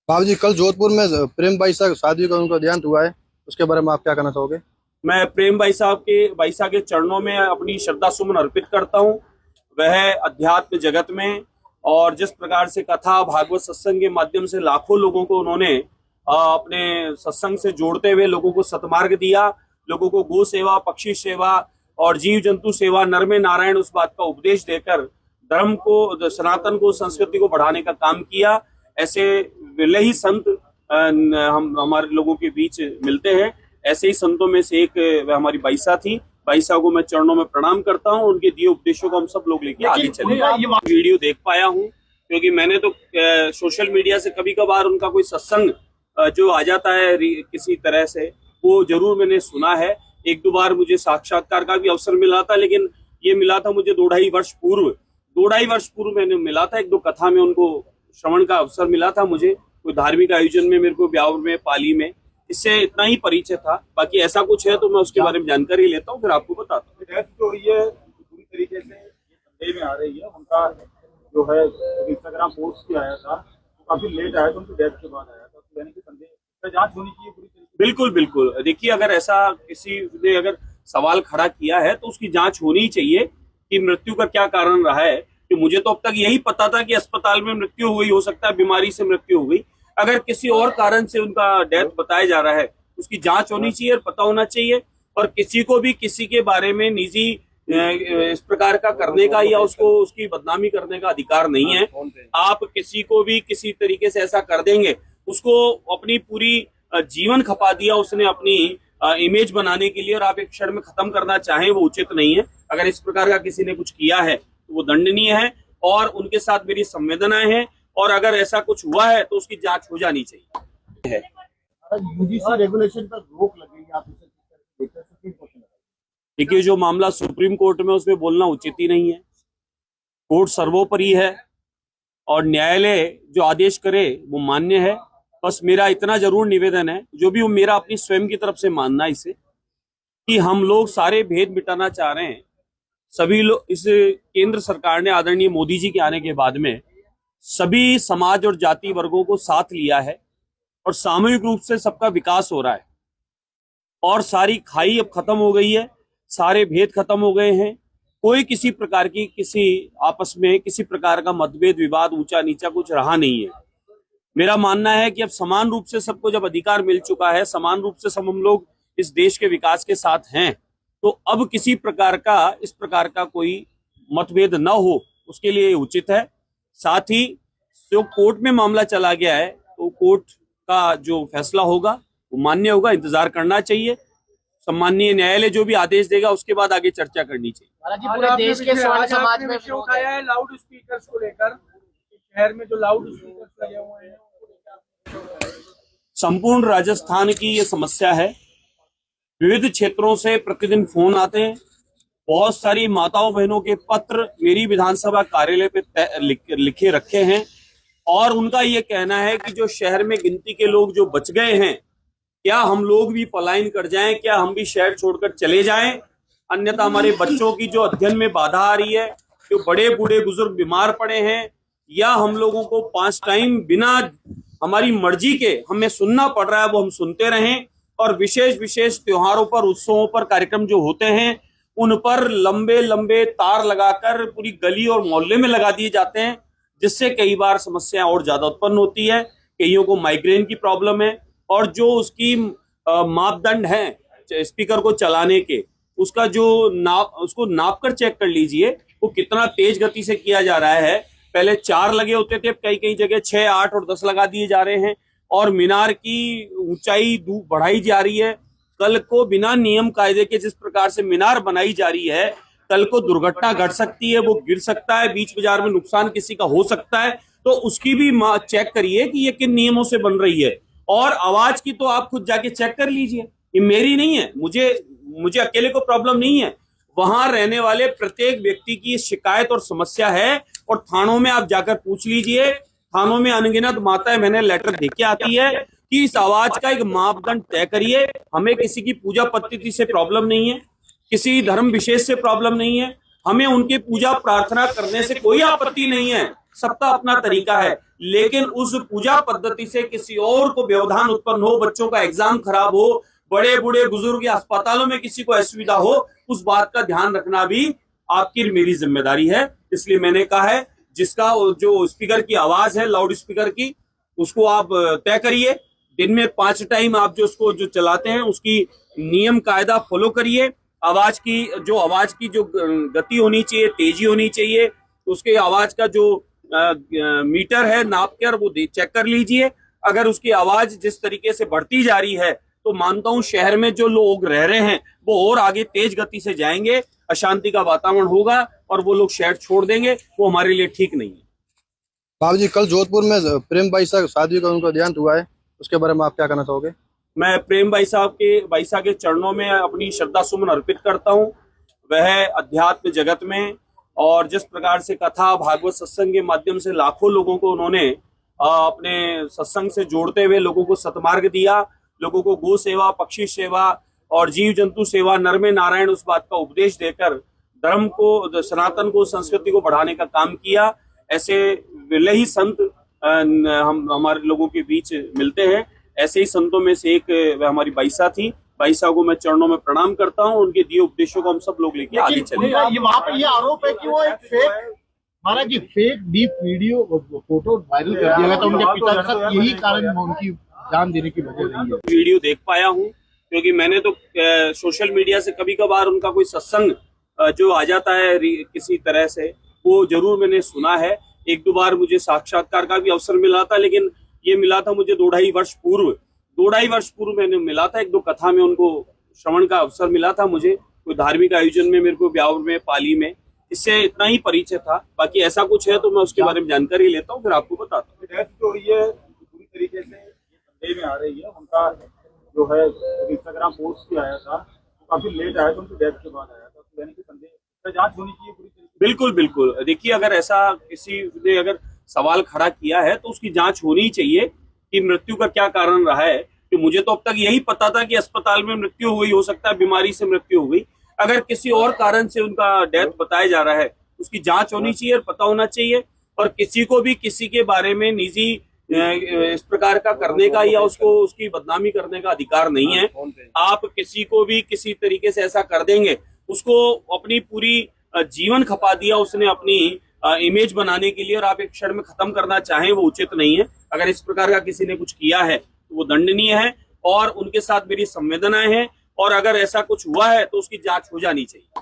बाबू जी, कल जोधपुर में प्रेम भाई साहब शादी का उनका देहांत हुआ है, उसके बारे में आप क्या कहना चाहोगे? मैं प्रेम भाई साहब के चरणों में अपनी श्रद्धा सुमन अर्पित करता हूँ। वह अध्यात्म जगत में और जिस प्रकार से कथा भागवत सत्संग के माध्यम से लाखों लोगों को उन्होंने अपने सत्संग से जोड़ते हुए लोगों को सतमार्ग दिया, लोगों को गो सेवा, पक्षी सेवा और जीव जंतु सेवा, नर में नारायण, उस बात का उपदेश देकर धर्म को, सनातन को, संस्कृति को बढ़ाने का काम किया। ऐसे विरले ही संत हम हमारे लोगों के बीच मिलते हैं। ऐसे ही संतों में से एक वह हमारी बाईसा थी। बाईसा को मैं चरणों में प्रणाम करता हूँ। उनके दिए उपदेशों को हम सब लोग लेके आगे चले। ये वीडियो देख पाया हूँ क्योंकि मैंने तो सोशल मीडिया से कभी कभार उनका कोई सत्संग जो आ जाता है किसी तरह से, वो जरूर मैंने सुना है। एक दो बार मुझे साक्षात्कार का भी अवसर मिला था, लेकिन ये मिला था मुझे 2-2.5 वर्ष पूर्व मैंने मिला था। एक दो कथा में उनको श्रवण का अवसर मिला था मुझे, कोई धार्मिक आयोजन में, मेरे को ब्यावर में, पाली में, इससे इतना ही परिचय था। बाकी ऐसा कुछ है तो मैं उसके बारे में जानकारी लेता हूँ, फिर आपको बताता हूँ। डेथ जो हुई है पूरी तरीके से ये संदेह में आ रही है। उनका जो है इंस्टाग्राम पोस्ट भी आया था, तो काफी लेट आया था, उनकी डेथ के बाद आया था, तो यानी कि संदेह जांच होनी चाहिए पूरी तरीके से। बिल्कुल बिल्कुल। देखिए, अगर ऐसा किसी ने अगर सवाल खड़ा किया है तो उसकी जांच होनी ही चाहिए कि मृत्यु का क्या कारण रहा है। कि मुझे तो अब तक यही पता था कि अस्पताल में मृत्यु हुई, हो सकता है बीमारी से मृत्यु हो गई। अगर किसी और कारण से उनका डेथ बताया जा रहा है, उसकी जांच होनी चाहिए और पता होना चाहिए। और किसी को भी किसी के बारे में निजी इस प्रकार का करने का या उसको उसकी बदनामी करने का अधिकार नहीं है। आप किसी को भी किसी तरीके से ऐसा कर देंगे, उसको अपनी पूरी जीवन खपा दिया उसने अपनी इमेज बनाने के लिए, और आप एक क्षण में खत्म करना चाहें, वो उचित नहीं है। अगर इस प्रकार का किसी ने कुछ किया है तो वो दंडनीय है और उनके साथ मेरी संवेदनाएं हैं। और अगर ऐसा कुछ हुआ है तो उसकी जांच हो जानी चाहिए। यूजीसी रेगुलेशन पर रोक लगेगी, आप इसे सुप्रीम कोर्ट में? देखिए, जो मामला सुप्रीम कोर्ट में, उसमें बोलना उचित ही नहीं है। कोर्ट सर्वोपरि है और न्यायालय जो आदेश करे वो मान्य है। बस मेरा इतना जरूर निवेदन है, जो भी मेरा अपनी स्वयं की तरफ से मानना है इसे, कि हम लोग सारे भेद मिटाना चाह रहे हैं। सभी लोग, इस केंद्र सरकार ने आदरणीय मोदी जी के आने के बाद में सभी समाज और जाति वर्गों को साथ लिया है और सामूहिक रूप से सबका विकास हो रहा है और सारी खाई अब खत्म हो गई है, सारे भेद खत्म हो गए हैं। कोई किसी प्रकार की, किसी आपस में किसी प्रकार का मतभेद, विवाद, ऊंचा नीचा कुछ रहा नहीं है। मेरा मानना है कि अब समान रूप से सबको जब अधिकार मिल चुका है, समान रूप से सब हम लोग इस देश के विकास के साथ हैं, तो अब किसी प्रकार का, इस प्रकार का कोई मतभेद न हो, उसके लिए उचित है। साथ ही जो कोर्ट में मामला चला गया है, तो कोर्ट का जो फैसला होगा वो मान्य होगा, इंतजार करना चाहिए। सम्माननीय न्यायालय जो भी आदेश देगा उसके बाद आगे चर्चा करनी चाहिए। जी, पूरे देश के स्वर्ण समाज में विषय उठाया है लाउड स्पीकर्स को लेकर, शहर में जो लाउड स्पीकर्स लगे हुए हैं। संपूर्ण राजस्थान की ये समस्या है। विविध क्षेत्रों से प्रतिदिन फोन आते हैं। बहुत सारी माताओं बहनों के पत्र मेरी विधानसभा कार्यालय पे लिखे रखे हैं और उनका ये कहना है कि जो शहर में गिनती के लोग जो बच गए हैं, क्या हम लोग भी पलायन कर जाएं, क्या हम भी शहर छोड़कर चले जाएं, अन्यथा हमारे बच्चों की जो अध्ययन में बाधा आ रही है, जो बड़े बूढ़े बुजुर्ग बीमार पड़े हैं, या हम लोगों को 5 टाइम बिना हमारी मर्जी के हमें सुनना पड़ रहा है, वो हम सुनते रहें। और विशेष विशेष त्योहारों पर, उत्सवों पर कार्यक्रम जो होते हैं, उन पर लंबे लंबे तार लगाकर पूरी गली और मोहल्ले में लगा दिए जाते हैं, जिससे कई बार समस्याएं और ज्यादा उत्पन्न होती है। कईयों को माइग्रेन की प्रॉब्लम है और जो उसकी मापदंड है स्पीकर को चलाने के, उसका जो उसको नाप कर चेक कर लीजिए, वो कितना तेज गति से किया जा रहा है। पहले 4 लगे होते थे, कई कई जगह 6, 8 और 10 लगा दिए जा रहे हैं और मीनार की ऊंचाई बढ़ाई जा रही है। कल को बिना नियम कायदे के जिस प्रकार से मीनार बनाई जा रही है, कल को दुर्घटना घट सकती है, वो गिर सकता है, बीच बाजार में नुकसान किसी का हो सकता है। तो उसकी भी चेक करिए कि ये किन नियमों से बन रही है। और आवाज की तो आप खुद जाके चेक कर लीजिए, ये मेरी नहीं है, मुझे अकेले को प्रॉब्लम नहीं है, वहां रहने वाले प्रत्येक व्यक्ति की शिकायत और समस्या है। और थानों में आप जाकर पूछ लीजिए, थानों में अनगिनत माताएं मैंने लेटर देके आती है कि इस आवाज का एक मापदंड तय करिए। हमें किसी की पूजा पद्धति से प्रॉब्लम नहीं है, किसी धर्म विशेष से प्रॉब्लम नहीं है, हमें उनके पूजा प्रार्थना करने से कोई आपत्ति नहीं है, सबका अपना तरीका है। लेकिन उस पूजा पद्धति से किसी और को व्यवधान उत्पन्न हो, बच्चों का एग्जाम खराब हो, बड़े बूढ़े बुजुर्ग या अस्पतालों में किसी को असुविधा हो, उस बात का ध्यान रखना भी आपकी मेरी जिम्मेदारी है। इसलिए मैंने कहा है जिसका जो स्पीकर की आवाज है, लाउड स्पीकर की, उसको आप तय करिए। दिन में 5 टाइम आप जो उसको जो चलाते हैं उसकी नियम कायदा फॉलो करिए। आवाज की जो गति होनी चाहिए, तेजी होनी चाहिए, उसके आवाज का जो मीटर है नाप कर वो चेक कर लीजिए। अगर उसकी आवाज जिस तरीके से बढ़ती जा रही है तो मानता हूं शहर में जो लोग रह रहे हैं वो और आगे तेज गति से जाएंगे, अशांति का वातावरण होगा और वो लोग शहर छोड़ देंगे। वो हमारे लिए ठीक नहीं है। बाबू जी, कल जोधपुर में प्रेम बाईसा शादी का उनका देहांत हुआ है, उसके बारे में आप क्या कहना चाहोगे? मैं प्रेम बाईसा के चरणों में अपनी श्रद्धा सुमन अर्पित करता हूं। वह अध्यात्म जगत में और जिस प्रकार से कथा भागवत सत्संग के माध्यम से लाखों लोगों को उन्होंने अपने सत्संग से जोड़ते हुए लोगों को सतमार्ग दिया, लोगों को गो सेवा, पक्षी सेवा और जीव जंतु सेवा, नर में नारायण, उस बात का उपदेश देकर धर्म को, सनातन को, संस्कृति को बढ़ाने का काम किया। ऐसे विरले ही संत हमारे लोगों के बीच मिलते हैं। ऐसे ही संतों में से एक वह हमारी बाईसा थी। बाईसा को मैं चरणों में प्रणाम करता हूं। उनके दिए उपदेशों को हम सब लोग लेके आगे चलेंगे। ये वहाँ पे ये आरोप है कि वो एक fake, Maharaj ji, fake deep video photo viral कर दिया गया था उनके पिता के साथ, यही कारण उनकी जान देने की वजह रही है। वीडियो देख पाया हूं क्योंकि मैंने तो सोशल मीडिया से कभी कभार उनका कोई सत्संग जो आ जाता है किसी तरह से, वो जरूर मैंने सुना है। 1-2 बार मुझे साक्षात्कार का भी अवसर मिला था, लेकिन ये मिला था मुझे 2-2.5 वर्ष पूर्व मैंने मिला था। 1-2 कथा में उनको श्रवण का अवसर मिला था मुझे, कोई धार्मिक आयोजन में, मेरे को ब्यावर में, पाली में। इससे इतना ही परिचय था। बाकी ऐसा कुछ है तो मैं उसके बारे में जानकारी लेता हूँ, फिर आपको बताता हूँ। डेथ जो हुई है पूरी तरीके से ये संदेह में आ रही है। उनका जो है इंस्टाग्राम पोस्ट भी आया था, तो काफी लेट आया था, उनकी डेथ के बाद आया था, तो यानी कि संदेह जांच होनी चाहिए पूरी तरीके से। बिल्कुल बिल्कुल। देखिए, अगर ऐसा किसी ने अगर सवाल खड़ा किया है तो उसकी जांच होनी चाहिए कि मृत्यु का क्या कारण रहा है। कि मुझे तो अब तक यही पता था कि अस्पताल में मृत्यु हुई, हो सकता है बीमारी से मृत्यु हो गई। अगर किसी और कारण से उनका डेथ बताया जा रहा है, उसकी जांच होनी चाहिए और पता होना चाहिए। और किसी को भी किसी के बारे में निजी इस प्रकार का करने का या उसकी बदनामी करने का अधिकार नहीं है। आप किसी को भी किसी तरीके से ऐसा कर देंगे, उसको अपनी पूरी जीवन खपा दिया उसने अपनी इमेज बनाने के लिए, और आप एक क्षण में खत्म करना चाहें, वो उचित नहीं है। अगर इस प्रकार का किसी ने कुछ किया है तो वो दंडनीय है और उनके साथ मेरी संवेदनाएं हैं। और अगर ऐसा कुछ हुआ है तो उसकी जांच हो जानी चाहिए।